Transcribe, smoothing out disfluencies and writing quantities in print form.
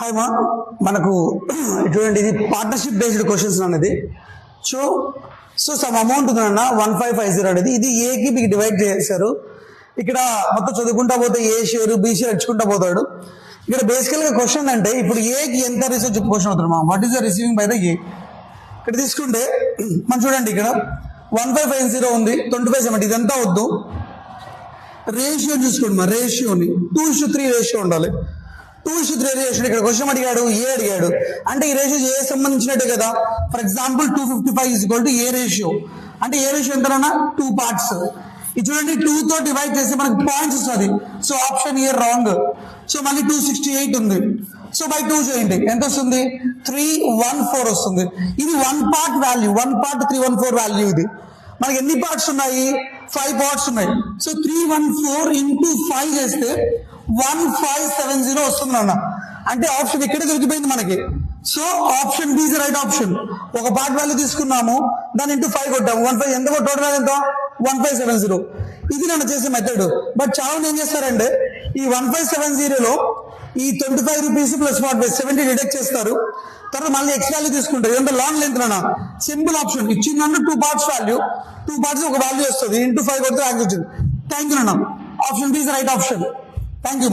Hi మా మనకు ఇటువంటి ఇది పార్ట్నర్షిప్ బేస్డ్ క్వశ్చన్స్ అనేది సో సో సమ్ అమౌంట్ ఉందన్న 1550 అనేది ఇది ఏకి మీకు డివైడ్ చేశారు. ఇక్కడ మొత్తం చదువుకుంటా పోతే ఏ షేర్ బి షేర్ ఇచ్చుకుంటా పోతాడు. ఇక్కడ బేసికల్ గా క్వశ్చన్ అంటే ఇప్పుడు ఏకి ఎంత రిసీవ్ క్వశ్చన్ అవుతుంది మా what is the receiving by the A. ఇక్కడ తీసుకుంటే మనం చూడండి ఇక్కడ 1550 ఉంది 2570 ఇదంతా వద్దు. రేషియో చూసుకోండి మా రేషియోని 2:3 రేషియో ఉండాలి. 2:3 రేషియో ఇక్కడ క్వశ్చన్ అడిగాడు ఏ అడిగాడు అంటే ఈ రేషియో ఏ సంబంధించినట్టే కదా. ఫర్ ఎగ్జాంపుల్ 255 ఏ రేషియో అంటే ఏ రేషియో ఎంతనా 2 పార్ట్స్. ఇది చూడండి 2 తో డివైడ్ చేస్తే మనకి పాయింట్స్ వస్తుంది. So option A wrong. So మళ్ళీ 268 ఉంది. సో బై 2 చేయండి ఎంత వస్తుంది 314 వస్తుంది. ఇది 1 పార్ట్ వాల్యూ 1 పార్ట్ 314 వాల్యూ. ఇది మనకి ఎన్ని పార్ట్స్ ఉన్నాయి 5 పార్ట్స్ ఉన్నాయి. సో 314 ఇంటూ 5 చేస్తే 1570 వస్తుంది అన్న. అంటే ఆప్షన్ ఇక్కడే దొరికిపోయింది మనకి. So option B is right option. ఒక పార్ట్ వాల్యూ తీసుకున్నాము దాని ఇంటూ 5 కొట్టాము 15 ఎంత టోటల్ వాల్యూ ఎంత 1570. ఇది నన్ను చేసే మెథడ్. బట్ చాలా మంది ఏం చేస్తారంటే ఈ 1570లో ఈ 25 రూపీస్ ప్లస్ 70 డిడక్ట్ చేస్తారు. తర్వాత మళ్ళీ ఎక్స్ వాల్యూ తీసుకుంటారు. ఇదంతా లాంగ్ లెంత్ అన్న. సింపుల్ ఆప్షన్ ఇచ్చిందంటే 2 పార్ట్స్ వాల్యూ 2 పార్ట్స్ ఒక వాల్యూ వస్తుంది ఇంటూ 5 కొడితే ఆన్సర్ వచ్చింది. థ్యాంక్ యూ అన్న. Option B is right option. Thank you.